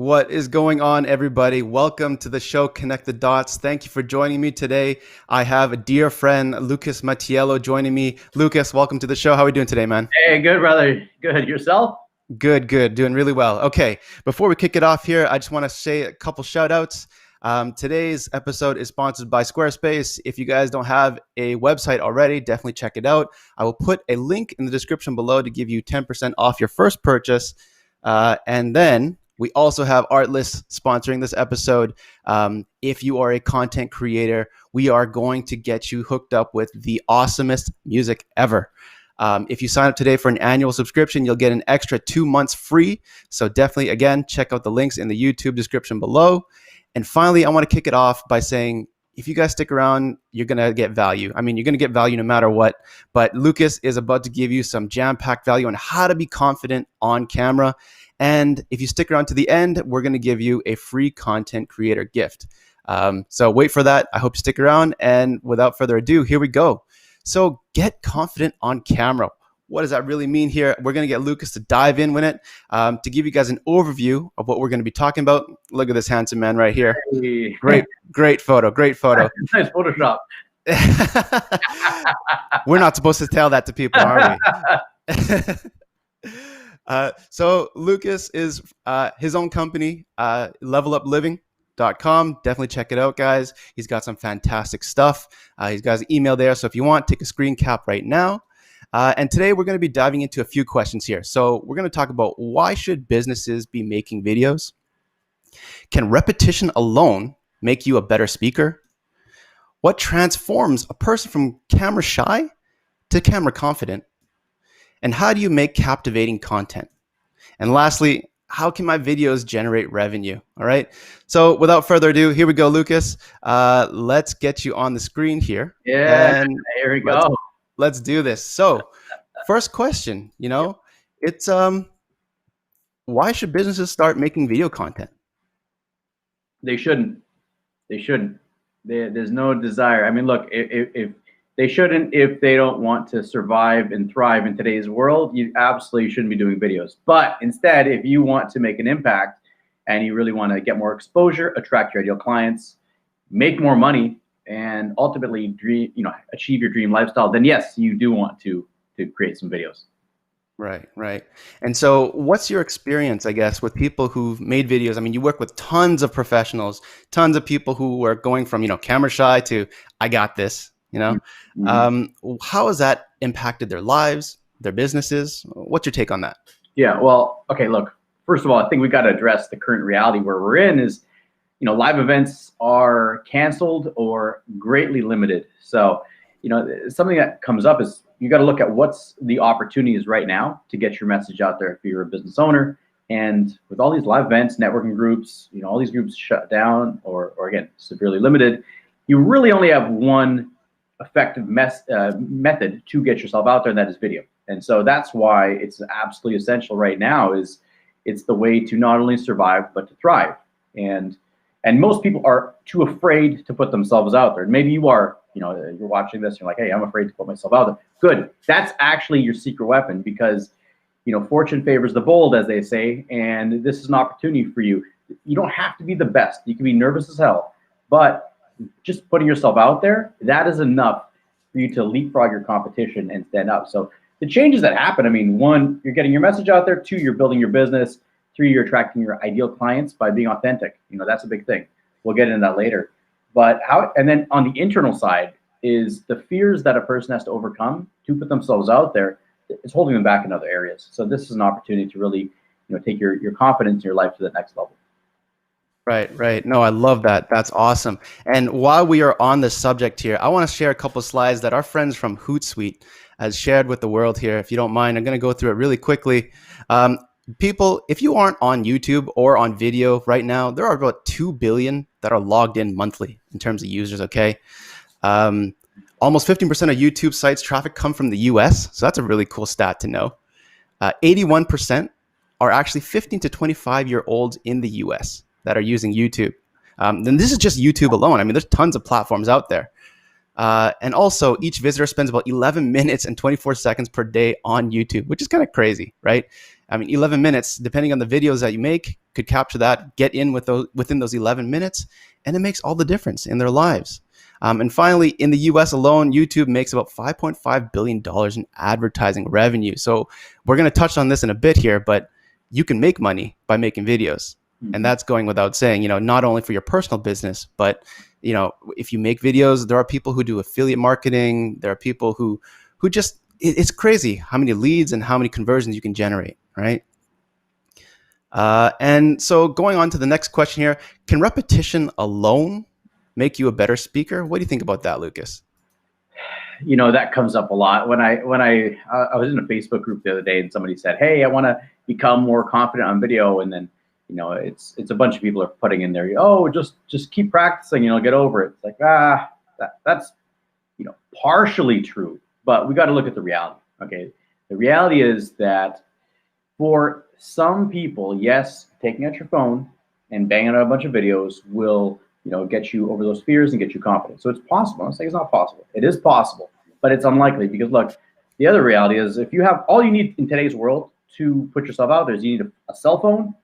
What is going on, everybody? Welcome to the show, Connect the Dots. Thank you for joining me today. I have a dear friend, Lucas Mattiello, joining me. Lucas, welcome to the show. How are we doing today, man? Hey, good, brother. Good. Yourself? Good. Doing really well. Okay, before we kick it off here, I just want to say a couple shout outs. Today's episode is sponsored by Squarespace. If you guys don't have a website already, definitely check it out. I will put a link in the description below to give you 10% off your first purchase. And then we also have Artlist sponsoring this episode. If you are a content creator, we are going to get you hooked up with the awesomest music ever. If you sign up today for an annual subscription, you'll get an extra 2 months free. So definitely, again, check out the links in the YouTube description below. And finally, I want to kick it off by saying, if you guys stick around, you're going to get value. I mean, you're going to get value no matter what. But Lucas is about to give you some jam-packed value on how to be confident on camera. And if you stick around to the end, we're going to give you a free content creator gift. So wait for that. I hope you stick around. And without further ado, here we go. So get confident on camera. What does that really mean here? We're going to get Lucas to dive in with it to give you guys an overview of what we're going to be talking about. Look at this handsome man right here. Hey. Great photo. Nice Photoshop. We're not supposed to tell that to people, are we? So Lucas is his own company, levelupliving.com. Definitely check it out, guys. He's got some fantastic stuff. He's got his email there. So if you want, take a screen cap right now. And today we're going to be diving into a few questions here. So we're going to talk about, why should businesses be making videos? Can repetition alone make you a better speaker? What transforms a person from camera shy to camera confident? And how do you make captivating content? And lastly, how can my videos generate revenue? All right. So without further ado, here we go, Lucas. Let's get you on the screen here. Yeah, and here we go. Let's do this. So first question, it's why should businesses start making video content? They shouldn't. There's no desire. I mean, look, if they shouldn't, if they don't want to survive and thrive in today's world, you absolutely shouldn't be doing videos. But instead, if you want to make an impact and you really want to get more exposure, attract your ideal clients, make more money, and ultimately achieve your dream lifestyle, then yes, you do want to create some videos. Right. And so what's your experience, I guess, with people who've made videos? I mean, you work with tons of professionals, tons of people who are going from, camera shy to, I got this, Mm-hmm. How has that impacted their lives, their businesses? What's your take on that? Yeah, well, okay, look, first of all, I think we got to address the current reality where we're in is, live events are canceled or greatly limited. So, something that comes up is you got to look at what's the opportunities right now to get your message out there if you're a business owner. And with all these live events, networking groups, all these groups shut down or again, severely limited, you really only have one effective method to get yourself out there, and that is video. And so that's why it's absolutely essential right now. It's the way to not only survive, but to thrive. And most people are too afraid to put themselves out there. And maybe you are, you're watching this and you're like, hey, I'm afraid to put myself out there. Good. That's actually your secret weapon, because, fortune favors the bold, as they say, and this is an opportunity for you. You don't have to be the best. You can be nervous as hell, but just putting yourself out there, that is enough for you to leapfrog your competition and stand up. So the changes that happen, I mean, 1, you're getting your message out there. 2, you're building your business. 3, you're attracting your ideal clients by being authentic. That's a big thing. We'll get into that later. But and then on the internal side is the fears that a person has to overcome to put themselves out there. It's holding them back in other areas. So this is an opportunity to really, take your confidence in your life to the next level. Right. No, I love that. That's awesome. And while we are on the subject here, I want to share a couple of slides that our friends from Hootsuite has shared with the world here. If you don't mind, I'm going to go through it really quickly. People, if you aren't on YouTube or on video right now, there are about 2 billion that are logged in monthly in terms of users, okay? Almost 15% of YouTube sites traffic come from the US, so that's a really cool stat to know. 81% are actually 15 to 25-year-olds in the US that are using YouTube. Then this is just YouTube alone. I mean, there's tons of platforms out there. And also, each visitor spends about 11 minutes and 24 seconds per day on YouTube, which is kind of crazy, right? I mean, 11 minutes, depending on the videos that you make, could capture that, get in with those within those 11 minutes, and it makes all the difference in their lives. And finally, in the US alone, YouTube makes about $5.5 billion in advertising revenue. So we're going to touch on this in a bit here, but you can make money by making videos. And that's going without saying, not only for your personal business, but, if you make videos, there are people who do affiliate marketing. There are people who just, it's crazy how many leads and how many conversions you can generate, right? And so going on to the next question here, can repetition alone make you a better speaker? What do you think about that, Lucas? That comes up a lot. I was in a Facebook group the other day, and somebody said, "Hey, I want to become more confident on video," and then it's a bunch of people are putting in there, "Oh, just keep practicing, get over it." It's like, that's partially true, but we got to look at the reality. Okay, the reality is that for some people, yes, taking out your phone and banging out a bunch of videos will get you over those fears and get you confident. So it's possible. I'm saying it's not possible. It is possible, but it's unlikely, because look, the other reality is, if you have all you need in today's world to put yourself out there is you need a cell phone,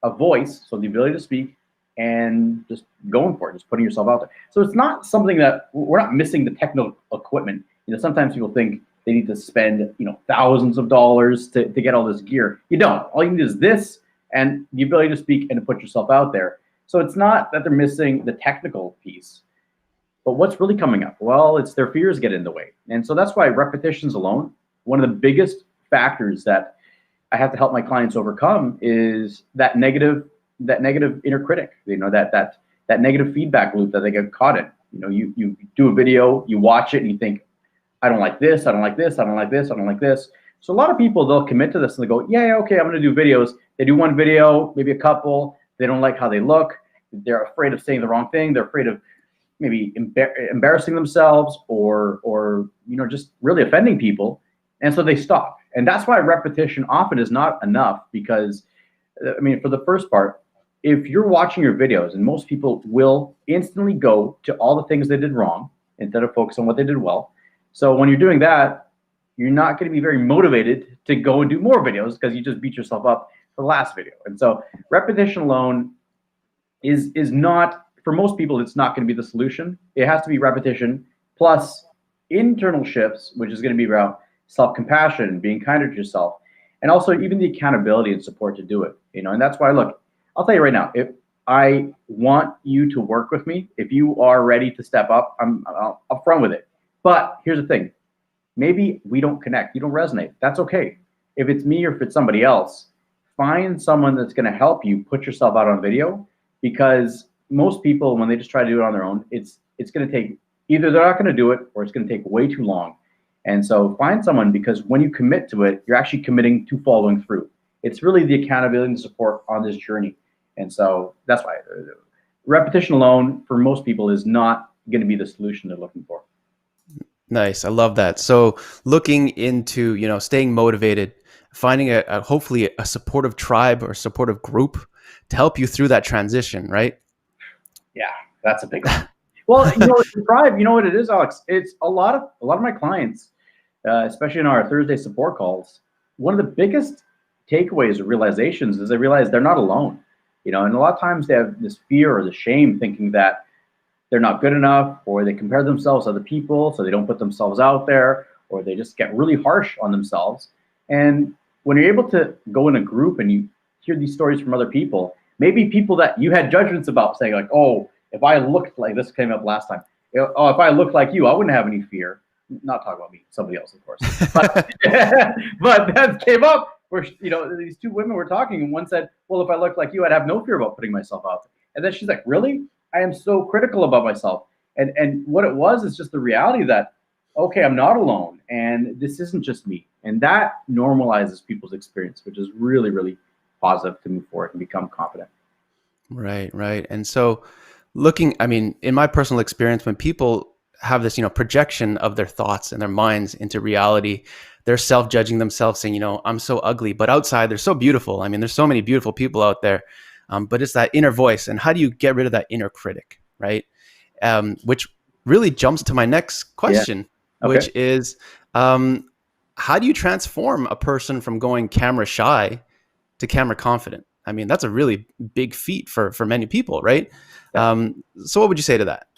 a voice, so the ability to speak, and just going for it, just putting yourself out there. So it's not something that we're not missing the technical equipment. Sometimes people think they need to spend thousands of dollars to get all this gear. You don't. All you need is this and the ability to speak and to put yourself out there. So it's not that they're missing the technical piece, but what's really coming up? Well, it's their fears get in the way. And so that's why repetitions alone, one of the biggest factors that I have to help my clients overcome is that negative inner critic, that negative feedback loop that they get caught in. You do a video, you watch it, and you think, I don't like this, I don't like this, I don't like this, I don't like this. So a lot of people, they'll commit to this and they go, yeah, okay, I'm going to do videos. They do one video, maybe a couple. They don't like how they look. They're afraid of saying the wrong thing. They're afraid of maybe embarrassing themselves or just really offending people. And so they stop. And that's why repetition often is not enough, because, for the first part, if you're watching your videos, and most people will instantly go to all the things they did wrong instead of focus on what they did well. So when you're doing that, you're not going to be very motivated to go and do more videos, because you just beat yourself up for the last video. And so repetition alone is not, for most people, it's not going to be the solution. It has to be repetition plus internal shifts, which is going to be around self-compassion, being kinder to yourself, and also even the accountability and support to do it. And that's why, look, I'll tell you right now, if I want you to work with me, if you are ready to step up, I'm upfront with it. But here's the thing, maybe we don't connect, you don't resonate. That's okay. If it's me or if it's somebody else, find someone that's going to help you put yourself out on video, because most people, when they just try to do it on their own, it's going to take, either they're not going to do it or it's going to take way too long. And so find someone, because when you commit to it, you're actually committing to following through. It's really the accountability and support on this journey. And so that's why repetition alone for most people is not going to be the solution they're looking for. Nice. I love that. So looking into, staying motivated, finding hopefully a supportive tribe or supportive group to help you through that transition, right? Yeah, that's a big one. Well, the tribe, you know what it is, Alex? It's a lot of my clients, especially in our Thursday support calls. One of the biggest takeaways or realizations is they realize they're not alone. And a lot of times they have this fear or the shame, thinking that they're not good enough, or they compare themselves to other people, so they don't put themselves out there, or they just get really harsh on themselves. And when you're able to go in a group and you hear these stories from other people, maybe people that you had judgments about, saying like, oh, if I looked like this, came up last time. Oh, if I looked like you, I wouldn't have any fear. Not talking about me, somebody else, of course. But, but that came up where, these two women were talking, and one said, well, if I looked like you, I'd have no fear about putting myself out there. And then she's like, really? I am so critical about myself. And what it was is just the reality that, okay, I'm not alone, and this isn't just me. And that normalizes people's experience, which is really, really positive to move forward and become confident. Right, right. And so in my personal experience, when people have this, projection of their thoughts and their minds into reality, they're self-judging themselves, saying, I'm so ugly, but outside they're so beautiful. There's so many beautiful people out there. But it's that inner voice. And how do you get rid of that inner critic, right? Which really jumps to my next question, which is, how do you transform a person from going camera shy to camera confident? I mean, that's a really big feat for many people, right? Yeah. So what would you say to that?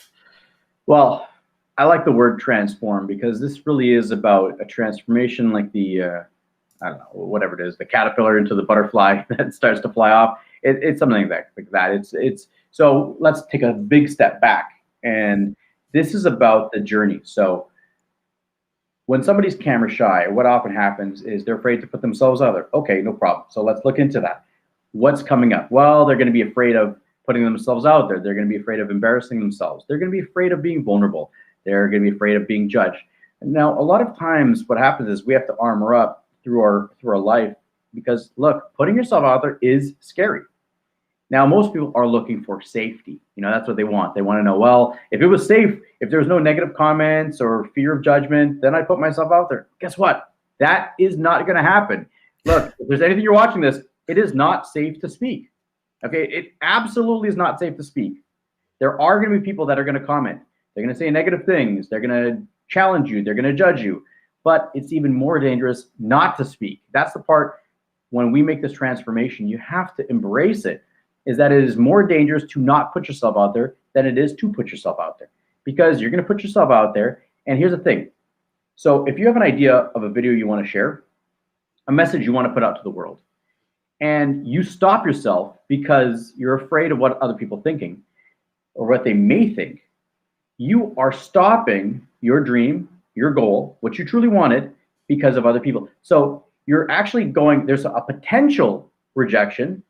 Well, I like the word transform because this really is about a transformation, like the I don't know, whatever it is, the caterpillar into the butterfly that starts to fly off. It's something like that. It's so let's take a big step back, and this is about the journey. So when somebody's camera shy, what often happens is they're afraid to put themselves out there. Okay, no problem. So let's look into that. What's coming up? Well, they're going to be afraid of putting themselves out there. They're going to be afraid of embarrassing themselves. They're going to be afraid of being vulnerable. They're going to be afraid of being judged. Now, a lot of times what happens is we have to armor up through our life because look, putting yourself out there is scary. Now, most people are looking for safety. That's what they want. They want to know, well, if it was safe, if there was no negative comments or fear of judgment, then I put myself out there. Guess what? That is not going to happen. Look, if there's anything you're watching this, it is not safe to speak. Okay, it absolutely is not safe to speak. There are going to be people that are going to comment. They're going to say negative things. They're going to challenge you. They're going to judge you. But it's even more dangerous not to speak. That's the part when we make this transformation, you have to embrace it, is that it is more dangerous to not put yourself out there than it is to put yourself out there. Because you're going to put yourself out there. And here's the thing. So if you have an idea of a video you want to share, a message you want to put out to the world, and you stop yourself because you're afraid of what other people are thinking or what they may think, you are stopping your dream, your goal, what you truly wanted because of other people. So you're actually there's a potential rejection,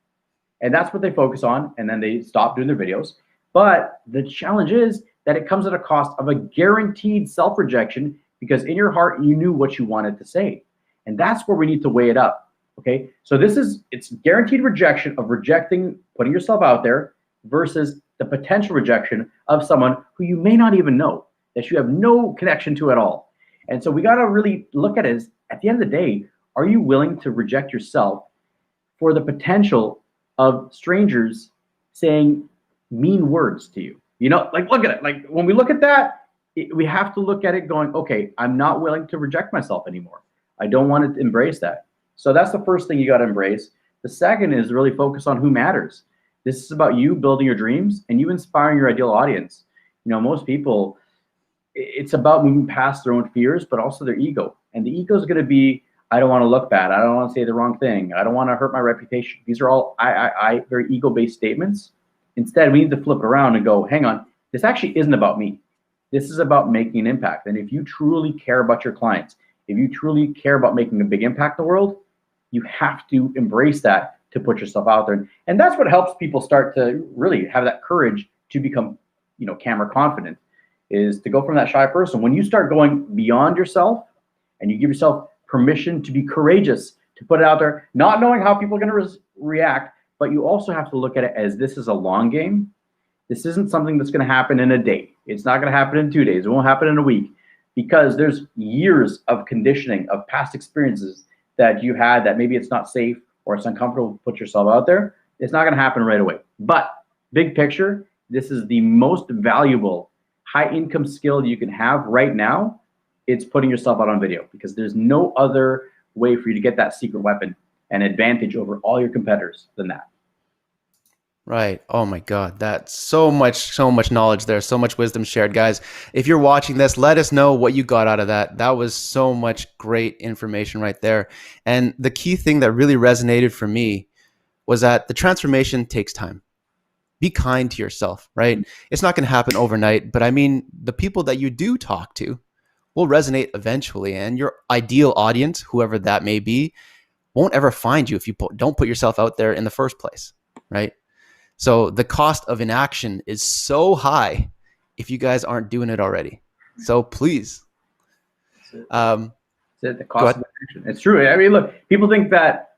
and that's what they focus on, and then they stop doing their videos. But the challenge is that it comes at a cost of a guaranteed self-rejection because in your heart, you knew what you wanted to say. And that's where we need to weigh it up. Okay, so it's guaranteed rejection of rejecting, putting yourself out there versus the potential rejection of someone who you may not even know, that you have no connection to at all. And so we got to really look at it as, at the end of the day, are you willing to reject yourself for the potential of strangers saying mean words to you? Like look at it. Like when we look at that, we have to look at it going, okay, I'm not willing to reject myself anymore. I don't want to embrace that. So that's the first thing you got to embrace. The second is really focus on who matters. This is about you building your dreams and you inspiring your ideal audience. Most people, it's about moving past their own fears, but also their ego. And the ego is going to be, I don't want to look bad. I don't want to say the wrong thing. I don't want to hurt my reputation. These are all very ego-based statements. Instead, we need to flip it around and go, hang on, this actually isn't about me. This is about making an impact. And if you truly care about your clients, if you truly care about making a big impact in the world, you have to embrace that to put yourself out there. And that's what helps people start to really have that courage to become, camera confident, is to go from that shy person. When you start going beyond yourself and you give yourself permission to be courageous, to put it out there, not knowing how people are going to react, but you also have to look at it as this is a long game. This isn't something that's going to happen in a day. It's not going to happen in 2 days. It won't happen in a week, because there's years of conditioning, of past experiences that you had that maybe it's not safe or it's uncomfortable to put yourself out there. It's not going to happen right away. But big picture, this is the most valuable high income skill you can have right now. It's putting yourself out on video, because there's no other way for you to get that secret weapon and advantage over all your competitors than that. Right. Oh my God. That's so much knowledge there. So much wisdom shared, guys. If you're watching this, let us know what you got out of that. That was so much great information right there. And the key thing that really resonated for me was that the transformation takes time. Be kind to yourself, right? It's not going to happen overnight, but I mean, the people that you do talk to will resonate eventually, and your ideal audience, whoever that may be, won't ever find you if you don't put yourself out there in the first place, right? So the cost of inaction is so high if you guys aren't doing it already. So please. The cost of inaction. It's true. I mean, look, people think that,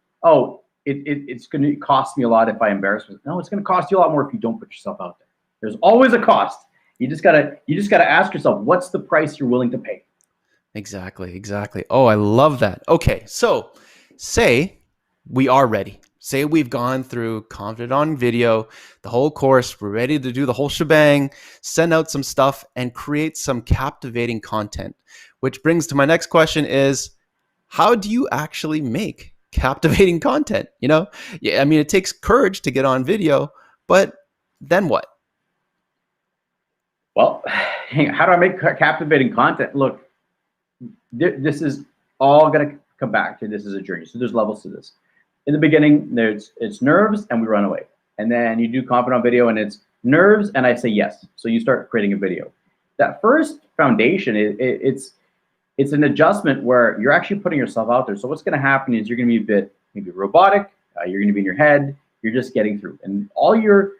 it's going to cost me a lot if I embarrass myself. No, it's going to cost you a lot more if you don't put yourself out there. There's always a cost. You just gotta ask yourself, what's the price you're willing to pay? Exactly. Oh, I love that. Okay, so say we are ready. Say we've gone through Confident on Video, the whole course, we're ready to do the whole shebang, send out some stuff and create some captivating content. Which brings to my next question is, how do you actually make captivating content, you know? Yeah, I mean, it takes courage to get on video, but then what? Well, how do I make captivating content? Look, this is all going to come back to this is a journey. So there's levels to this. In the beginning, it's nerves and we run away. And then you do content on video and it's nerves and I say yes. So you start creating a video. That first foundation, it's an adjustment where you're actually putting yourself out there. So what's going to happen is you're going to be a bit maybe robotic. You're going to be in your head. You're just getting through, and all your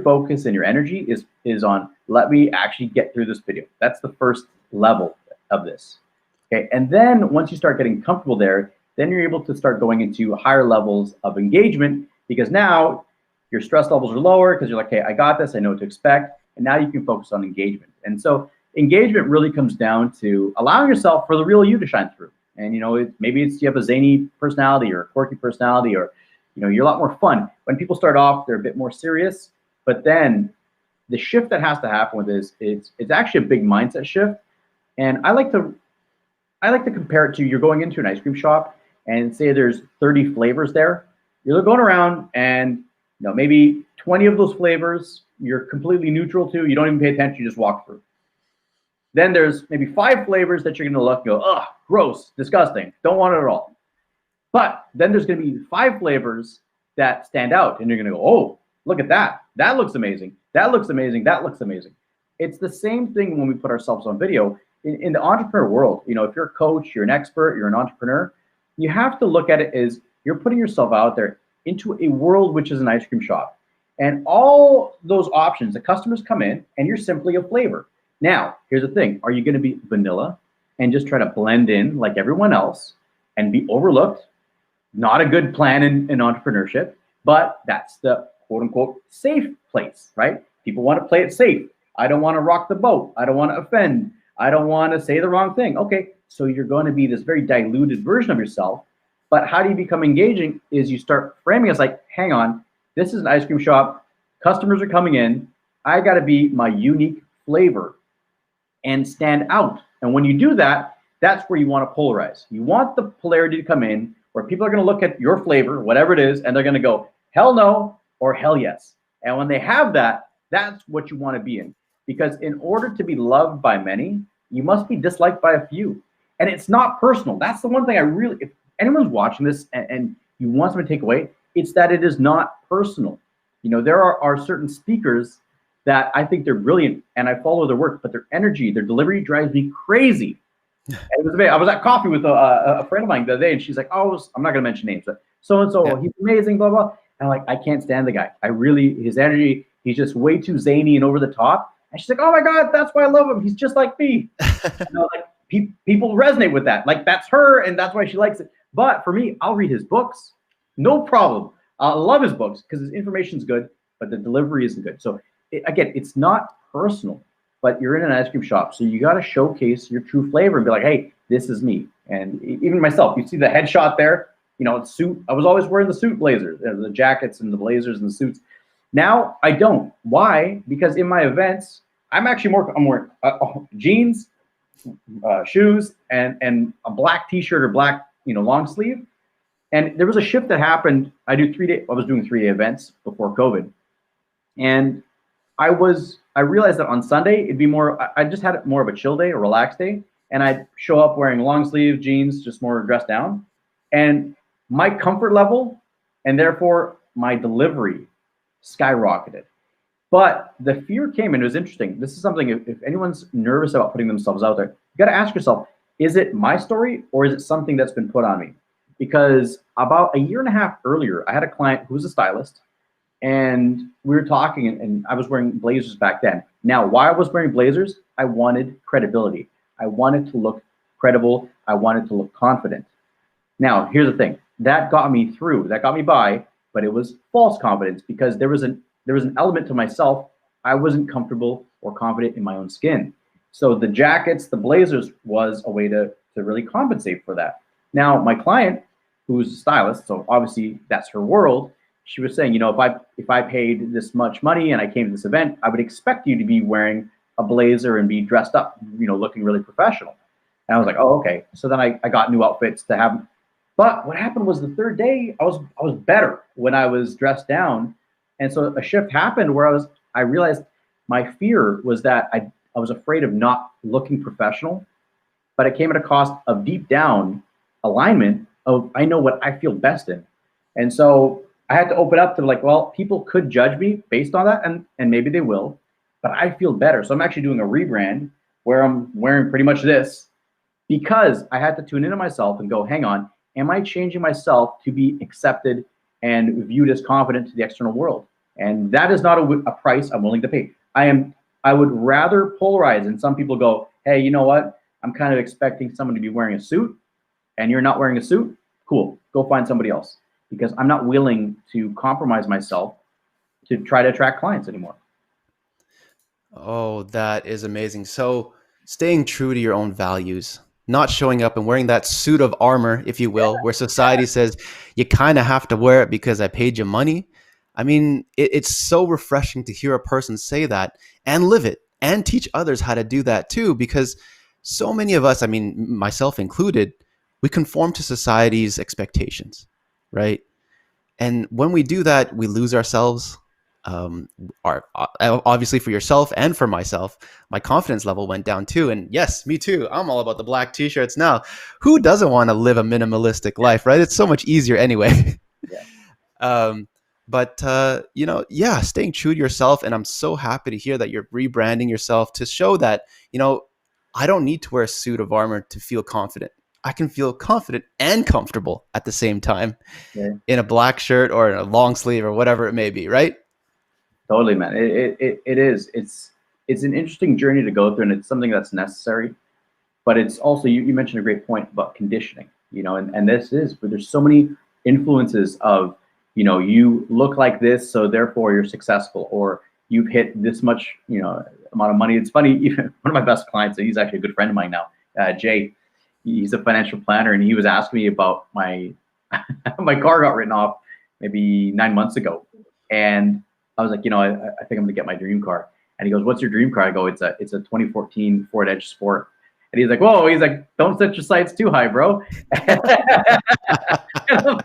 focus and your energy is on let me actually get through this video. That's the first level of this. Okay, and then once you start getting comfortable there, then you're able to start going into higher levels of engagement because now your stress levels are lower because you're like, hey, I got this. I know what to expect, and now you can focus on engagement. And so engagement really comes down to allowing yourself for the real you to shine through. And maybe you have a zany personality or a quirky personality, or you're a lot more fun. When people start off, they're a bit more serious, but then the shift that has to happen with this is it's actually a big mindset shift. And I like to compare it to you're going into an ice cream shop and say there's 30 flavors there. You're going around and maybe 20 of those flavors you're completely neutral to. You don't even pay attention. You just walk through. Then there's maybe 5 flavors that you're going to look and go, ugh, gross, disgusting, don't want it at all. But then there's going to be 5 flavors that stand out, and you're going to go, oh, look at that. That looks amazing. That looks amazing. That looks amazing. It's the same thing when we put ourselves on video. In the entrepreneur world, if you're a coach, you're an expert, you're an entrepreneur, you have to look at it as you're putting yourself out there into a world which is an ice cream shop. And all those options, the customers come in, and you're simply a flavor. Now, here's the thing. Are you going to be vanilla and just try to blend in like everyone else and be overlooked? Not a good plan in entrepreneurship, but that's the quote unquote safe place, right? People want to play it safe. I don't want to rock the boat. I don't want to offend. I don't want to say the wrong thing. Okay, so you're going to be this very diluted version of yourself. But how do you become engaging is you start framing it like, hang on, this is an ice cream shop. Customers are coming in. I got to be my unique flavor and stand out. And when you do that, that's where you want to polarize. You want the polarity to come in where people are going to look at your flavor, whatever it is, and they're going to go, hell no, or hell yes. And when they have that, that's what you want to be in. Because in order to be loved by many, you must be disliked by a few. And it's not personal. That's the one thing if anyone's watching this and you want something to take away, it's that it is not personal. There are certain speakers that I think they're brilliant and I follow their work, but their energy, their delivery drives me crazy. And I was at coffee with a friend of mine the other day, and she's like, oh, I'm not going to mention names, but so-and-so, he's amazing, blah, blah. And I'm like, I can't stand the guy. His energy, he's just way too zany and over the top. And she's like, oh my God, that's why I love him. He's just like me. People resonate with that. Like, that's her, and that's why she likes it. But for me, I'll read his books. No problem. I love his books because his information's good, but the delivery isn't good. So again, it's not personal, but you're in an ice cream shop. So you got to showcase your true flavor and be like, hey, this is me. And even myself, you see the headshot there, suit. I was always wearing the suit blazers, the jackets and the blazers and the suits. Now I don't. Why? Because in my events, I'm wearing jeans, shoes, and a black t-shirt or black, long sleeve. And there was a shift that happened. I was doing 3-day events before COVID. And I realized that on Sunday, it'd be I just had it more of a chill day, a relaxed day. And I'd show up wearing long sleeve jeans, just more dressed down. And my comfort level and therefore my delivery skyrocketed. But the fear came, and it was interesting. This is something, if anyone's nervous about putting themselves out there, you got to ask yourself, is it my story or is it something that's been put on me? Because about a year and a half earlier, I had a client who was a stylist, and we were talking, and I was wearing blazers back then. Now, why I was wearing blazers, I wanted credibility. I wanted to look credible. I wanted to look confident. Now, here's the thing. That got me through. That got me by, but it was false confidence because there was an element to myself. I wasn't comfortable or confident in my own skin. So the jackets, the blazers was a way to really compensate for that. Now, my client, who's a stylist, so obviously that's her world, she was saying, if I paid this much money and I came to this event, I would expect you to be wearing a blazer and be dressed up, looking really professional. And I was like, oh, okay. So then I got new outfits to have But what happened was the third day, I was better when I was dressed down. And so a shift happened where I realized my fear was that I was afraid of not looking professional, but it came at a cost of deep down alignment of I know what I feel best in. And so I had to open up to like, well, people could judge me based on that, and maybe they will, but I feel better. So I'm actually doing a rebrand where I'm wearing pretty much this because I had to tune into myself and go, hang on, am I changing myself to be accepted and viewed as confident to the external world? And that is not a price I'm willing to pay. I would rather polarize, and some people go, hey, you know what? I'm kind of expecting someone to be wearing a suit and you're not wearing a suit. Cool, go find somebody else, because I'm not willing to compromise myself to try to attract clients anymore. Oh, that is amazing. So staying true to your own values, not showing up and wearing that suit of armor, if you will, where society says you kind of have to wear it because I paid you money. I mean, it's so refreshing to hear a person say that and live it and teach others how to do that too, because so many of us, I mean, myself included, we conform to society's expectations, right? And when we do that, we lose ourselves. Um, Obviously for yourself and for myself, my confidence level went down too. And yes, me too. I'm all about the black t-shirts now. Who doesn't want to live a minimalistic life, right? It's so much easier anyway. Yeah. um, but yeah, staying true to yourself. And I'm so happy to hear that you're rebranding yourself to show that, I don't need to wear a suit of armor to feel confident. I can feel confident and comfortable at the same time Yeah. in a black shirt or in a long sleeve or whatever it may be, right? Totally, man. It is. It's an interesting journey to go through, and it's something that's necessary. But it's also, you mentioned a great point about conditioning, and this is, but there's so many influences of, you look like this, so therefore you're successful, or you've hit this much, amount of money. It's funny, even one of my best clients, and he's actually a good friend of mine now, Jay. He's a financial planner, and he was asking me about my my car got written off maybe 9 months ago, and I was like, I think I'm gonna get my dream car. And he goes, "What's your dream car?" I go, "It's a 2014 Ford Edge Sport." And he's like, "Whoa!" He's like, "Don't set your sights too high, bro." And I'm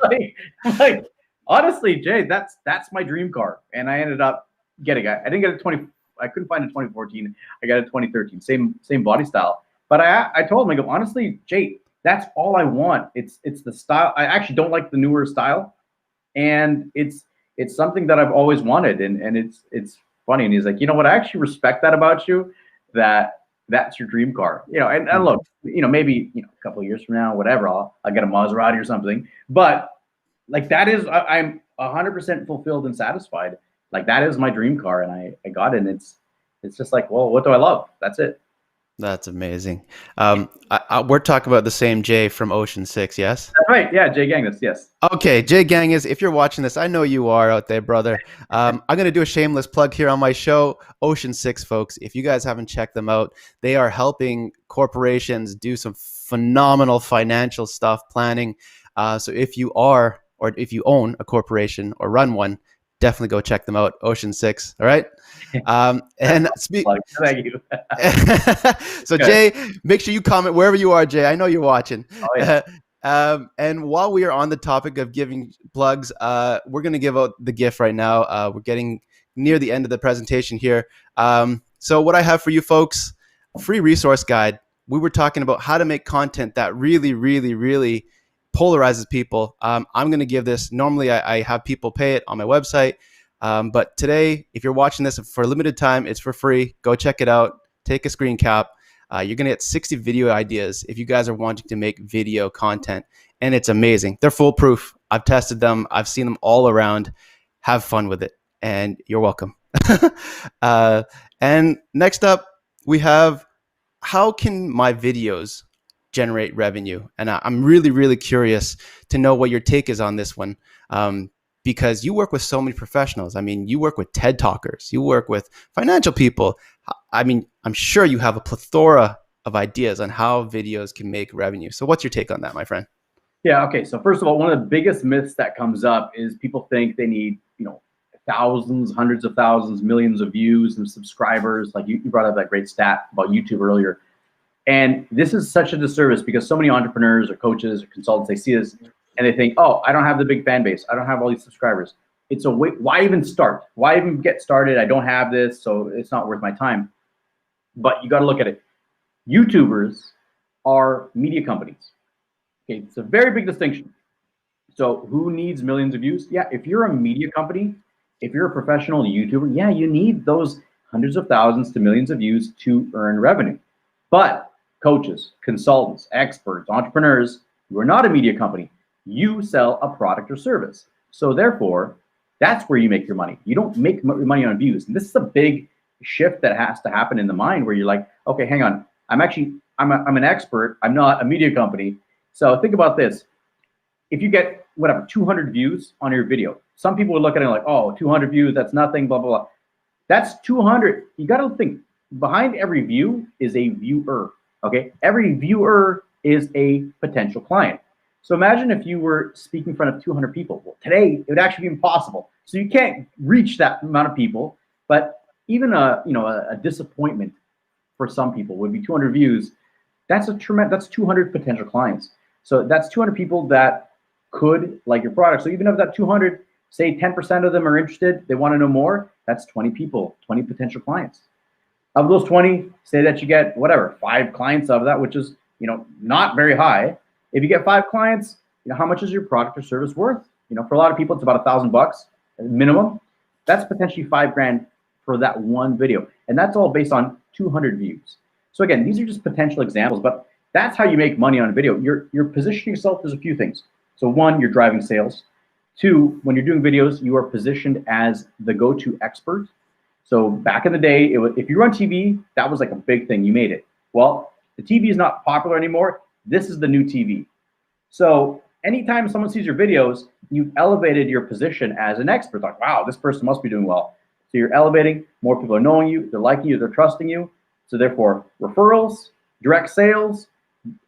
like, honestly, Jay, that's my dream car. And I ended up getting it. I didn't get a 20. I couldn't find a 2014. I got a 2013. Same body style. But I told him, I go, honestly, Jay, that's all I want. It's the style. I actually don't like the newer style, and it's something that I've always wanted, and it's funny. And he's like, you know what? I actually respect that about you, that's your dream car. And look, maybe a couple of years from now, whatever, I'll get a Maserati or something. But like that is, I'm 100% fulfilled and satisfied. Like that is my dream car, and I got it. And it's just like, well, what do I love? That's it. That's amazing. We're talking about the same Jay from Ocean 6, yes? That's right. Yeah, Jay Gangus. Yes. Okay, Jay Gang is, if you're watching this, I know you are out there, brother. I'm going to do a shameless plug here on my show, Ocean 6, folks. If you guys haven't checked them out, they are helping corporations do some phenomenal financial stuff, planning. So if you are, or if you own a corporation or run one, definitely go check them out, Ocean 6, all right? And Thank you. So Jay, make sure you comment wherever you are, Jay. I know you're watching. Oh, yeah. And while we are on the topic of giving plugs, we're going to give out the gift right now. We're getting near the end of the presentation here. So what I have for you folks, free resource guide. We were talking about how to make content that really, really, really polarizes people. I'm going to give this. Normally, I have people pay it on my website. But today, if you're watching this for a limited time, it's for free. Go check it out. Take a screen cap. You're going to get 60 video ideas if you guys are wanting to make video content. And it's amazing. They're foolproof. I've tested them. I've seen them all around. Have fun with it. And you're welcome. And next up, we have, how can my videos generate revenue? And I'm really, really curious to know what your take is on this one. Because you work with so many professionals. I mean, you work with TED Talkers, you work with financial people. I mean, I'm sure you have a plethora of ideas on how videos can make revenue. So what's your take on that, my friend? Yeah, okay. So first of all, one of the biggest myths that comes up is people think they need, thousands, hundreds of thousands, millions of views and subscribers. Like you brought up that great stat about YouTube earlier. And this is such a disservice because so many entrepreneurs or coaches or consultants, they see this and they think, oh, I don't have the big fan base. I don't have all these subscribers. It's a wait. Why even start? Why even get started? I don't have this, so it's not worth my time. But you got to look at it. YouTubers are media companies. Okay, it's a very big distinction. So who needs millions of views? Yeah, if you're a media company, if you're a professional YouTuber, yeah, you need those hundreds of thousands to millions of views to earn revenue. But coaches, consultants, experts, entrepreneurs, you are not a media company. You sell a product or service. So therefore, that's where you make your money. You don't make money on views. And this is a big shift that has to happen in the mind where you're like, okay, hang on. I'm an expert. I'm not a media company. So think about this. If you get whatever 200 views on your video, some people would look at it like, oh, 200 views, that's nothing, blah, blah, blah. That's 200. You got to think behind every view is a viewer. Okay. Every viewer is a potential client. So imagine if you were speaking in front of 200 people. Well, today it would actually be impossible. So you can't reach that amount of people, but even a disappointment for some people would be 200 views. That's that's 200 potential clients. So that's 200 people that could like your product. So even if that 200, say 10% of them are interested, they want to know more, that's 20 people, 20 potential clients. Of those 20, say that you get whatever, 5 clients of that, which is, not very high. If you get 5 clients, how much is your product or service worth? For a lot of people, it's about $1,000 minimum. That's potentially $5,000 for that one video. And that's all based on 200 views. So again, these are just potential examples, but that's how you make money on a video. You're positioning yourself. There's a few things. So 1, you're driving sales. 2, when you're doing videos, you are positioned as the go-to expert. So back in the day, if you were on TV, that was like a big thing. You made it. Well, the TV is not popular anymore. This is the new TV. So anytime someone sees your videos, you've elevated your position as an expert. Like, wow, this person must be doing well. So you're elevating. More people are knowing you. They're liking you. They're trusting you. So therefore, referrals, direct sales,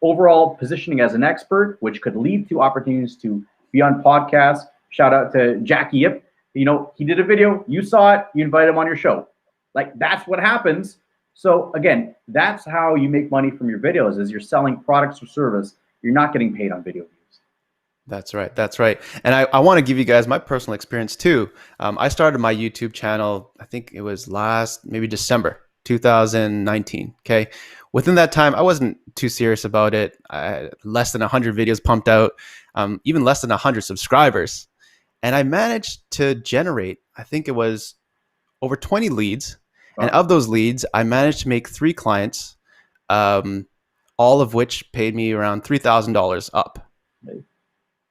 overall positioning as an expert, which could lead to opportunities to be on podcasts. Shout out to Jackie Yip. He did a video, you saw it, you invite him on your show. Like, that's what happens. So again, that's how you make money from your videos, is you're selling products or service. You're not getting paid on video views. That's right. That's right. And I want to give you guys my personal experience too. I started my YouTube channel, I think it was maybe December 2019. Okay. Within that time, I wasn't too serious about it. I had less than 100 videos pumped out, even less than 100 subscribers. And I managed to generate, I think it was over 20 leads. Wow. And of those leads, I managed to make 3 clients, all of which paid me around $3,000 up.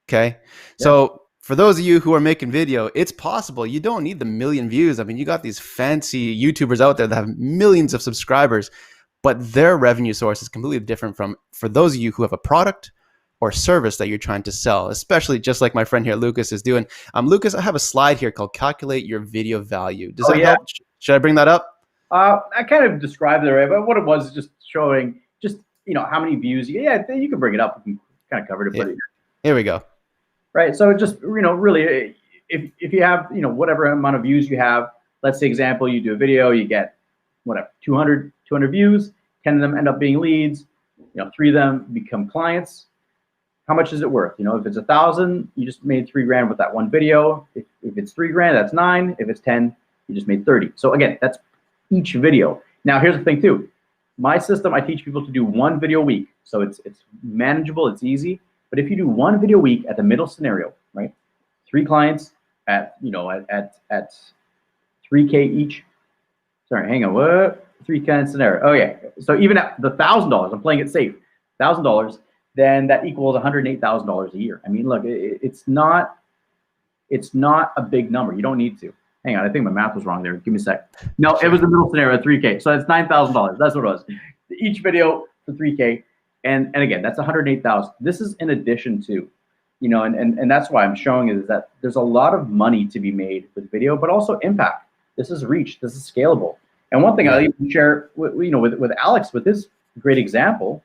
Okay. Yeah. So for those of you who are making video, it's possible. You don't need the million views. I mean, you got these fancy YouTubers out there that have millions of subscribers, but their revenue source is completely different for those of you who have a product or service that you're trying to sell, especially just like my friend here, Lucas, is doing. Lucas, I have a slide here called Calculate Your Video Value. Does that help? Should I bring that up? I kind of described it already, but what it was is just showing how many views. Yeah, you can bring it up. We can kind of cover it. But here we go. Right. So just, really, if you have, whatever amount of views you have, let's say example, you do a video, you get whatever, 200 views, 10 of them end up being leads, 3 of them become clients. How much is it worth? If it's 1,000, you just made $3,000 with that one video. If it's $3,000, that's 9. If it's 10, you just made 30. So again, that's each video. Now here's the thing too. My system, I teach people to do 1 video a week. So it's manageable, it's easy. But if you do 1 video a week at the middle scenario, right? 3 clients at 3K each. Sorry, hang on. What? 3 kind of scenario. Oh yeah. So even at the $1,000, I'm playing it safe. $1,000, then that equals $108,000 a year. I mean, look, it's not a big number. You don't need to. Hang on, I think my math was wrong there. Give me a sec. No, it was the middle scenario at 3K. So that's $9,000. That's what it was. Each video for 3K. And again, that's 108,000. This is in addition to, and that's why I'm showing is that there's a lot of money to be made with video, but also impact. This is reach. This is scalable. And one thing I'll even share, with Alex, with his great example,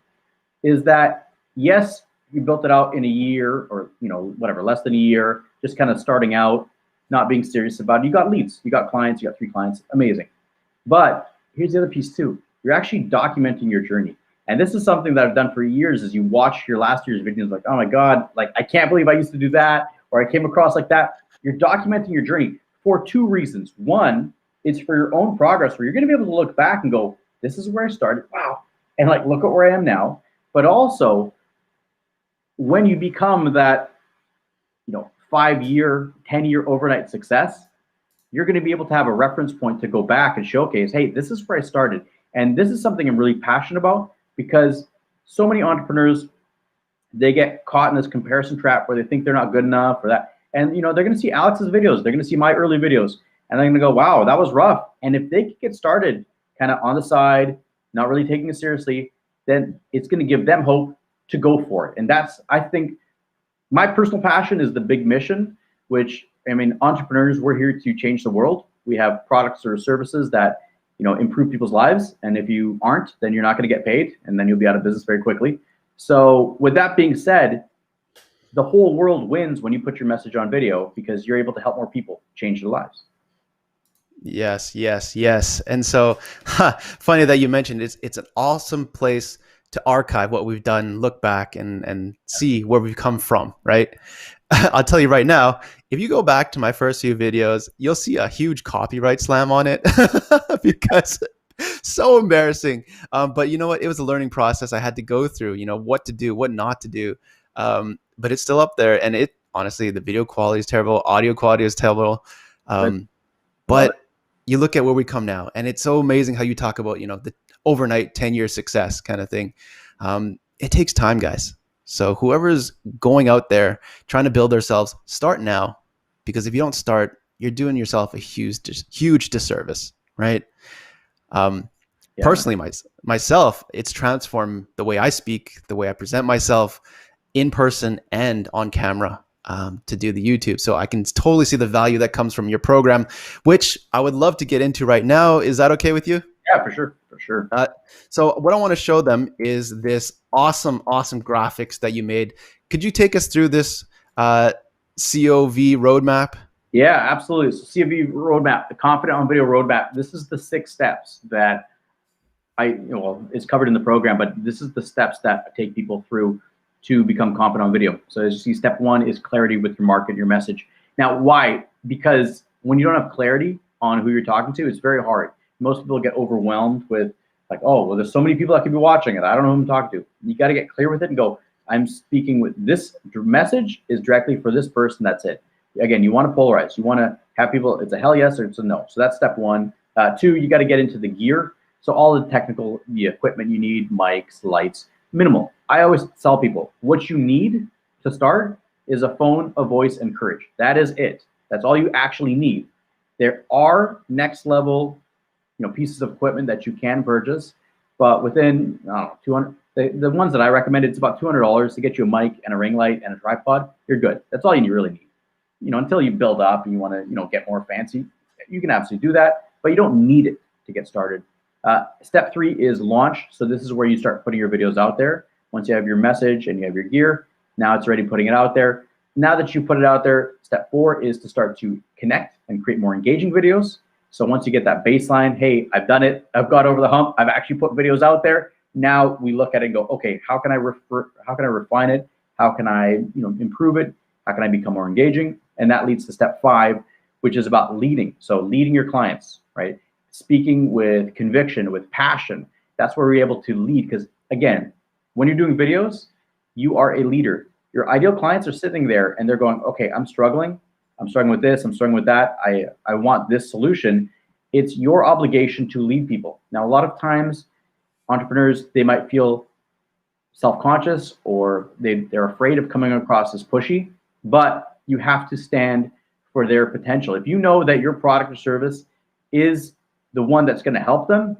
is that yes, you built it out in a year or whatever, less than a year, just kind of starting out, not being serious about it. You got leads, you got clients, you got 3 clients, amazing. But here's the other piece too. You're actually documenting your journey. And this is something that I've done for years. Is you watch your last year's videos, like, oh my God, like I can't believe I used to do that, or I came across like that. You're documenting your journey for two reasons. One, it's for your own progress, where you're going to be able to look back and go, this is where I started. Wow. And like, look at where I am now. But also, when you become that, 5-year, 10-year overnight success, you're going to be able to have a reference point to go back and showcase, hey, this is where I started. And this is something I'm really passionate about, because so many entrepreneurs, they get caught in this comparison trap where they think they're not good enough or that. And they're going to see Alex's videos, they're going to see my early videos, and they're going to go, wow, that was rough. And if they could get started kind of on the side, not really taking it seriously, then it's going to give them hope to go for it. And that's, I think, my personal passion is the big mission, which, I mean, entrepreneurs, we're here to change the world. We have products or services that, improve people's lives. And if you aren't, then you're not going to get paid, and then you'll be out of business very quickly. So with that being said, the whole world wins when you put your message on video, because you're able to help more people change their lives. Yes, yes, yes. And so, funny that you mentioned it's an awesome place to archive what we've done, look back and see where we've come from, right? I'll tell you right now, if you go back to my first few videos, you'll see a huge copyright slam on it because so embarrassing. But you know what? It was a learning process I had to go through, what to do, what not to do. But it's still up there. And it honestly, the video quality is terrible. Audio quality is terrible. But you look at where we come now, and it's so amazing how you talk about, the overnight 10-year success kind of thing. It takes time, guys. So whoever's going out there trying to build themselves, start now, because if you don't start, you're doing yourself a huge disservice, right? Personally, myself, it's transformed the way I speak, the way I present myself in person and on camera. To do the YouTube. So I can totally see the value that comes from your program, which I would love to get into right now. Is that okay with you? Yeah, for sure. For sure. So what I want to show them is this awesome graphics that you made. Could you take us through this COV roadmap? Yeah, absolutely. So COV roadmap, the Confident on Video roadmap. This is the 6 steps that it's covered in the program, but this is the steps that I take people through to become confident on video. So as you see, step 1 is clarity with your market, your message. Now, why? Because when you don't have clarity on who you're talking to, it's very hard. Most people get overwhelmed with like, oh, well, there's so many people that could be watching it. I don't know who I'm talking to. You got to get clear with it and go, I'm speaking with this message is directly for this person. That's it. Again, you want to polarize. You want to have people, it's a hell yes or it's a no. So that's step 1. 2, you got to get into the gear. So all the technical, the equipment you need, mics, lights, minimal. I always tell people, what you need to start is a phone, a voice, and courage. That is it. That's all you actually need. There are next level, pieces of equipment that you can purchase, but within 200. The ones that I recommend, it's about $200 to get you a mic and a ring light and a tripod. You're good. That's all you really need. Until you build up and you want to, get more fancy, you can absolutely do that, but you don't need it to get started. Step 3 is launch. So this is where you start putting your videos out there. Once you have your message and you have your gear, now it's ready putting it out there. Now that you put it out there, step 4 is to start to connect and create more engaging videos. So once you get that baseline, hey, I've done it, I've got over the hump, I've actually put videos out there. Now we look at it and go, okay, how can I refine it? How can I, improve it? How can I become more engaging? And that leads to step 5, which is about leading. So leading your clients, right? Speaking with conviction, with passion. That's where we're able to lead. Because again, when you're doing videos, you are a leader. Your ideal clients are sitting there and they're going, okay, I'm struggling with this, I'm struggling with that. I want this solution. It's your obligation to lead people. Now, a lot of times entrepreneurs, they might feel self-conscious or they're afraid of coming across as pushy, but you have to stand for their potential. If you know that your product or service is the one that's going to help them,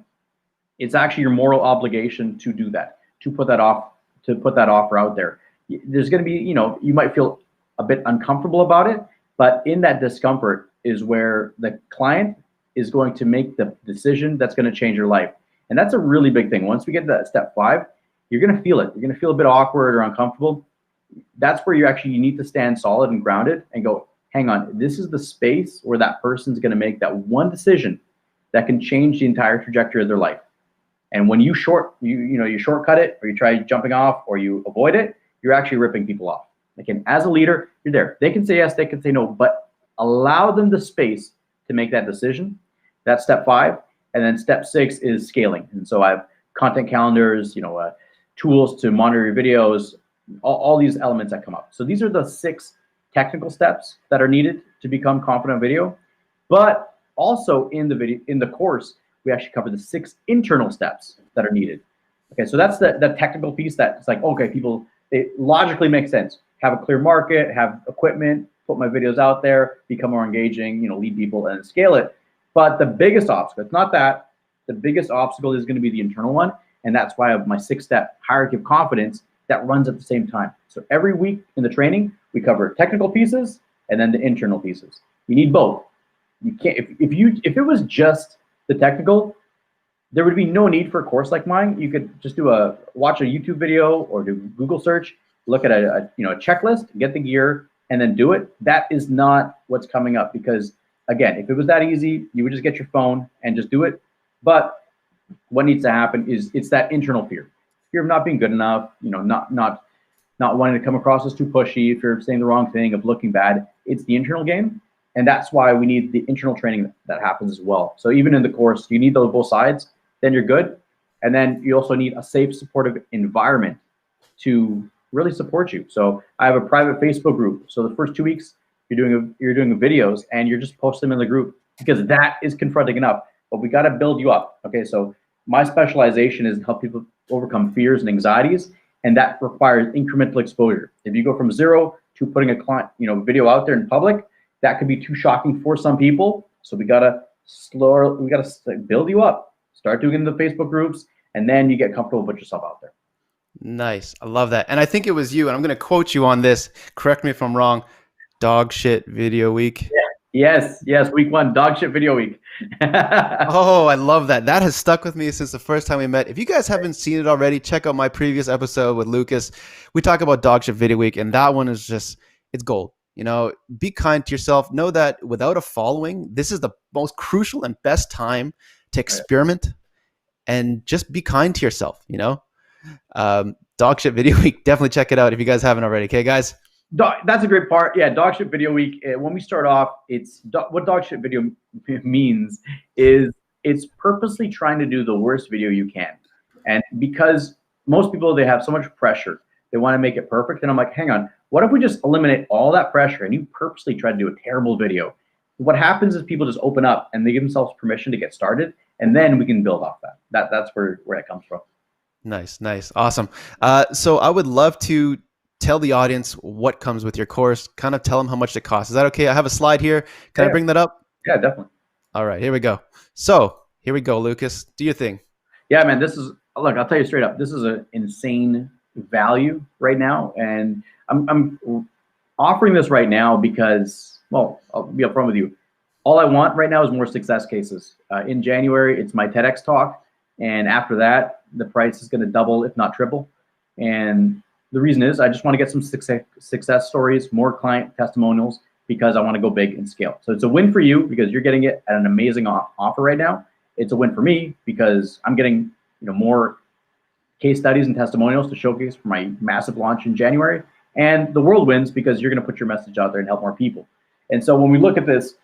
it's actually your moral obligation to do that, to put that offer out there. There's going to be, you might feel a bit uncomfortable about it, but in that discomfort is where the client is going to make the decision that's going to change your life. And that's a really big thing. Once we get to that step 5, you're going to feel it. You're going to feel a bit awkward or uncomfortable. That's where you need to stand solid and grounded and go, hang on, this is the space where that person's going to make that one decision that can change the entire trajectory of their life. And when you shortcut it, or you try jumping off, or you avoid it, you're actually ripping people off. Again, as a leader, you're there. They can say yes, they can say no, but allow them the space to make that decision. That's step 5. And then step 6 is scaling. And so I have content calendars, tools to monitor your videos, all these elements that come up. So these are the 6 technical steps that are needed to become confident video. But also in the course, we actually cover the 6 internal steps that are needed. Okay, so that's the technical piece that it's like, okay, it logically makes sense. Have a clear market, have equipment, put my videos out there, become more engaging, lead people and scale it. But the biggest obstacle, it's not that, the biggest obstacle is going to be the internal one. And that's why I have my 6-step hierarchy of confidence that runs at the same time. So every week in the training, we cover technical pieces and then the internal pieces. You need both. You can't, if it was just the technical, there would be no need for a course like mine. You could just watch a YouTube video or do Google search, look at a checklist, get the gear, and then do it. That is not what's coming up, because again, if it was that easy, you would just get your phone and just do it. But what needs to happen is it's that internal fear of not being good enough, not wanting to come across as too pushy, if you're saying the wrong thing, of looking bad. It's the internal game. And that's why we need the internal training that happens as well. So even in the course, you need those both sides, then you're good. And then you also need a safe, supportive environment to really support you. So I have a private Facebook group. So the first 2 weeks, you're doing videos and you're just posting them in the group, because that is confronting enough. But we got to build you up. Okay, so my specialization is to help people overcome fears and anxieties, and that requires incremental exposure. If you go from 0 to putting a client, video out there in public, that could be too shocking for some people. So we gotta build you up. Start doing it in the Facebook groups, and then you get comfortable with yourself out there. Nice. I love that. And I think it was you, and I'm going to quote you on this. Correct me if I'm wrong. Dog shit video week. Yeah. Yes. Week 1, dog shit video week. Oh, I love that. That has stuck with me since the first time we met. If you guys haven't seen it already, check out my previous episode with Lucas. We talk about dog shit video week, and that one is just, it's gold. Be kind to yourself. Know that without a following, this is the most crucial and best time to experiment, and just be kind to yourself. Dog shit video week. Definitely check it out if you guys haven't already. Okay, guys. That's a great part. Yeah, dog shit video week. When we start off, what dog shit video means is it's purposely trying to do the worst video you can. And because most people, they have so much pressure, they want to make it perfect. And I'm like, hang on, what if we just eliminate all that pressure and you purposely try to do a terrible video? What happens is people just open up and they give themselves permission to get started, and then we can build off that. That's where it comes from. Nice. Awesome. So I would love to tell the audience what comes with your course, kind of tell them how much it costs. Is that okay? I have a slide here. Can I bring that up? Yeah, definitely. All right, here we go. So here we go, Lucas. Do your thing. Yeah, man, look, I'll tell you straight up, this is an insane value right now. And I'm offering this right now because, well, I'll be upfront with you. All I want right now is more success cases. In January, it's my TEDx talk. And after that, the price is going to double, if not triple. And the reason is I just want to get some success stories, more client testimonials, because I want to go big and scale. So it's a win for you because you're getting it at an amazing offer right now. It's a win for me because I'm getting more case studies and testimonials to showcase for my massive launch in January. And the world wins because you're going to put your message out there and help more people. And so when we look at this,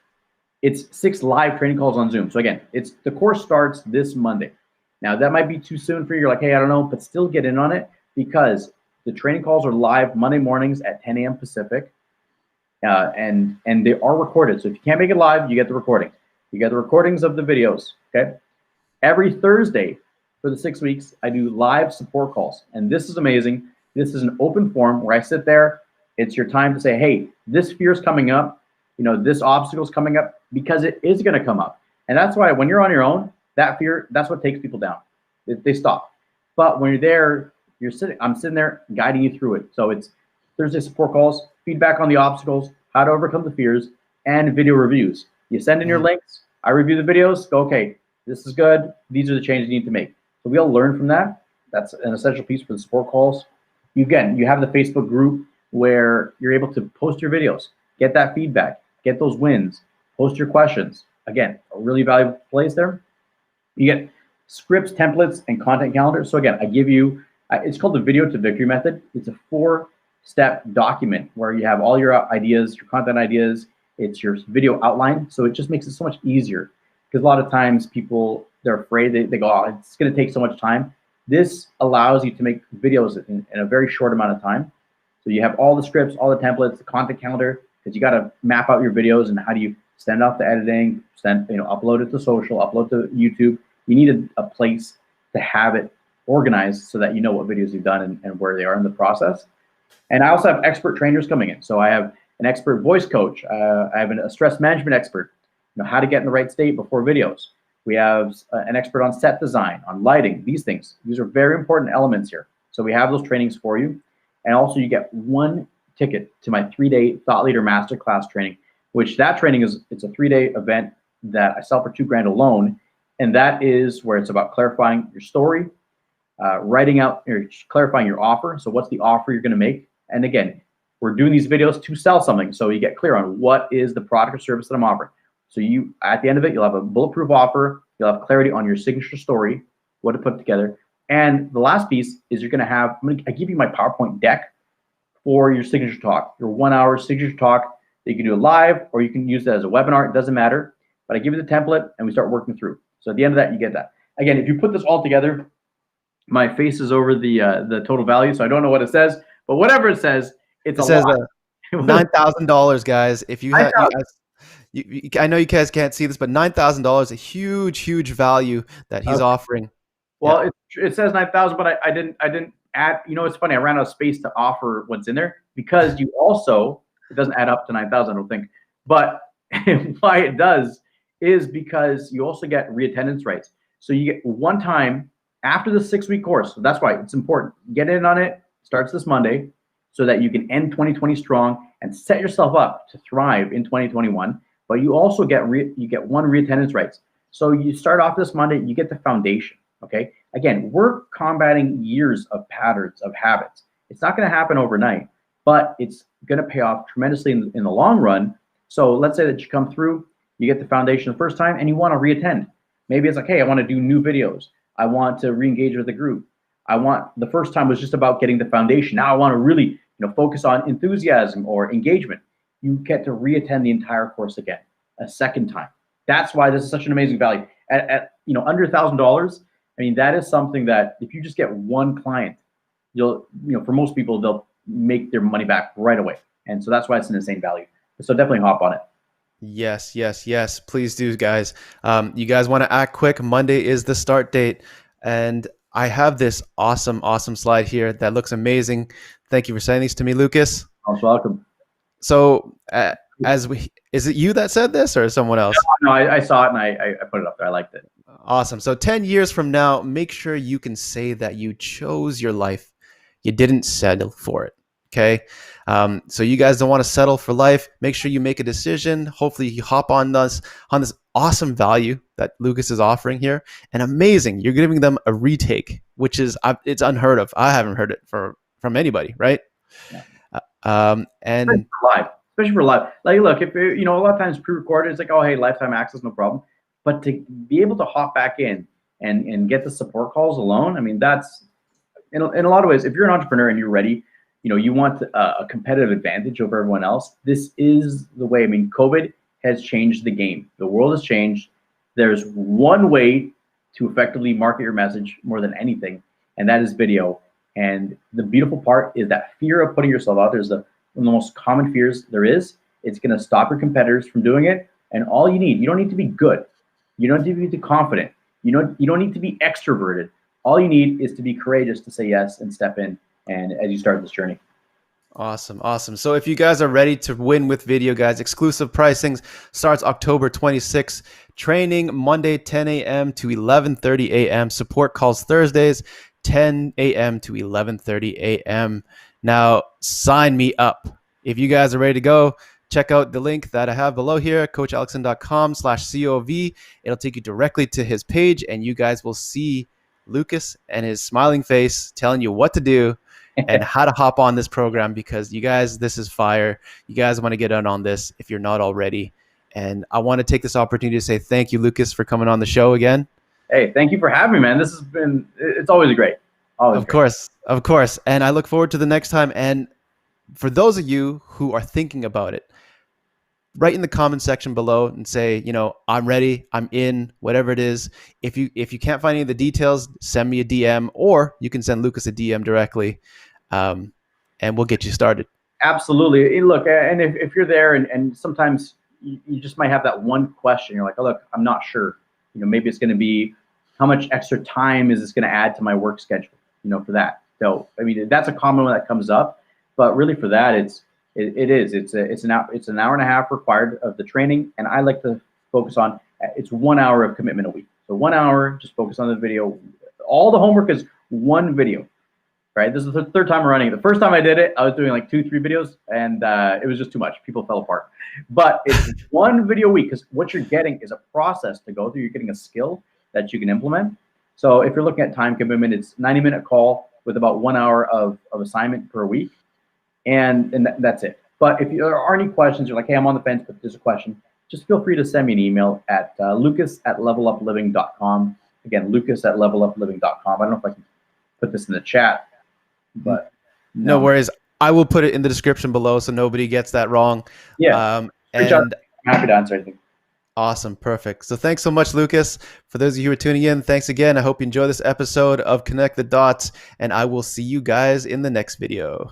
it's 6 live training calls on Zoom. So again, the course starts this Monday. Now that might be too soon for you. You're like, hey, I don't know, but still get in on it because the training calls are live Monday mornings at 10 a.m. Pacific. And they are recorded. So if you can't make it live, you get the recording. You get the recordings of the videos, okay? Every Thursday for the 6 weeks, I do live support calls. And this is amazing. This is an open forum where I sit there. It's your time to say, hey, this fear is coming up. This obstacle is coming up, because it is going to come up. And that's why when you're on your own, that fear, that's what takes people down. They stop. But when you're there, I'm sitting there guiding you through it. So it's Thursday support calls, feedback on the obstacles, how to overcome the fears, and video reviews. You send in your links, I review the videos, go, okay, this is good. These are the changes you need to make. So we all learn from that. That's an essential piece for the support calls. You have the Facebook group where you're able to post your videos, get that feedback, get those wins, post your questions. Again, a really valuable place there. You get scripts, templates, and content calendar. So again, I give you, it's called the video to victory method. It's a 4-step document where you have all your ideas, your content ideas, it's your video outline. So it just makes it so much easier, because a lot of times people, they're afraid, they go, oh, it's going to take so much time. This allows you to make videos in a very short amount of time. So you have all the scripts, all the templates, the content calendar, because you got to map out your videos and how do you send off the editing, upload it to social, upload to YouTube. You need a place to have it organized so that you know what videos you've done and where they are in the process. And I also have expert trainers coming in. So I have an expert voice coach. I have a stress management expert, how to get in the right state before videos. We have an expert on set design, on lighting, these things. These are very important elements here. So we have those trainings for you. And also you get 1 ticket to my 3-day Thought Leader Masterclass training, which that training it's a 3-day event that I sell for $2,000 alone. And that is where it's about clarifying your story, writing out, or clarifying your offer. So what's the offer you're going to make? And again, we're doing these videos to sell something. So you get clear on what is the product or service that I'm offering. So you, at the end of it, you'll have a bulletproof offer. You'll have clarity on your signature story, what to put together. And the last piece is you're going to have, I give you my PowerPoint deck for your signature talk, your 1-hour signature talk. You can do it live or you can use it as a webinar. It doesn't matter. But I give you the template and we start working through. So at the end of that, you get that. Again, if you put this all together, my face is over the total value, so I don't know what it says. But whatever it says, it says lot. $9,000, guys. If you have, I know you guys can't see this, but $9,000, a huge value that he's offering. Well, it says 9,000, but I didn't add. It's funny. I ran out of space to offer what's in there because you also, it doesn't add up to 9,000, I don't think. But why it does is because you also get reattendance rights. So you get one time after the 6-week course. So that's why it's important. Get in on it. Starts this Monday, so that you can end 2020 strong and set yourself up to thrive in 2021. But you also get one reattendance rights. So you start off this Monday, you get the foundation. Okay. Again, we're combating years of patterns of habits. It's not going to happen overnight, but it's going to pay off tremendously in the long run. So let's say that you come through, you get the foundation the first time, and you want to reattend. Maybe it's like, hey, I want to do new videos. I want to re-engage with the group. The first time was just about getting the foundation. Now I want to really, focus on enthusiasm or engagement. You get to reattend the entire course again, a second time. That's why this is such an amazing value. At under $1,000, I mean, that is something that if you just get one client, for most people, they'll make their money back right away. And so that's why it's an insane value. So definitely hop on it. Yes. Please do, guys. You guys want to act quick. Monday is the start date. And I have this awesome slide here that looks amazing. Thank you for sending these to me, Lucas. Most welcome. So is it you that said this or someone else? No, I saw it and I put it up there. I liked it. Awesome. So 10 years from now, make sure you can say that you chose your life. You didn't settle for it. Okay. So you guys don't want to settle for life. Make sure you make a decision. Hopefully you hop on this awesome value that Lucas is offering here. And amazing. You're giving them a retake, which is, it's unheard of. I haven't heard it from anybody. Right. Yeah. And especially for live. Like, look, if a lot of times pre-recorded, it's like, oh, hey, lifetime access, no problem. But to be able to hop back in and get the support calls alone, I mean, that's in a lot of ways, if you're an entrepreneur and you're ready, you want a competitive advantage over everyone else. This is the way. I mean, COVID has changed the game. The world has changed. There's one way to effectively market your message more than anything, and that is video. And the beautiful part is that fear of putting yourself out there is one of the most common fears there is. It's going to stop your competitors from doing it. And all you don't need to be good. You don't need to be confident. You don't need to be extroverted. All you need is to be courageous to say yes and step in. And as you start this journey. Awesome. So if you guys are ready to win with video, guys, exclusive pricing starts October 26th. Training Monday, 10 a.m. to 11:30 a.m. Support calls Thursdays, 10 a.m. to 11:30 a.m. Now, sign me up. If you guys are ready to go, check out the link that I have below here, coachalexson.com/COV. It'll take you directly to his page, and you guys will see Lucas and his smiling face telling you what to do and how to hop on this program, because you guys, this is fire. You guys want to get in on this if you're not already. And I want to take this opportunity to say thank you, Lucas, for coming on the show again. Hey, thank you for having me, man. This has been, it's always great. Always Of great. course, of course. And I look forward to the next time. And for those of you who are thinking about it, write in the comment section below and say, I'm ready, I'm in, whatever it is. If you can't find any of the details, send me a DM, or you can send Lucas a DM directly, and we'll get you started. Absolutely. Look, and if you're there and sometimes you just might have that one question, you're like, oh, look, I'm not sure. Maybe it's going to be how much extra time is this going to add to my work schedule, for that. So, I mean, that's a common one that comes up, but really for that, it's an hour and a half required of the training. And I like to focus on, it's 1 hour of commitment a week. So 1 hour, just focus on the video. All the homework is one video. Right, this is the third time running. The first time I did it, I was doing like 2-3 videos, and it was just too much. People fell apart. But it's one video a week, because what you're getting is a process to go through. You're getting a skill that you can implement. So if you're looking at time commitment, it's 90-minute call with about 1 hour of assignment per week, and that's it. But if there are any questions, you're like, hey, I'm on the fence, but there's a question, just feel free to send me an email at lucas@levelupliving.com. Again, lucas@levelupliving.com. I don't know if I can put this in the chat. But no worries. I will put it in the description below so nobody gets that wrong. Yeah. And I'm happy to answer anything. Awesome. Perfect. So thanks so much, Lucas. For those of you who are tuning in, thanks again. I hope you enjoy this episode of Connect the Dots, and I will see you guys in the next video.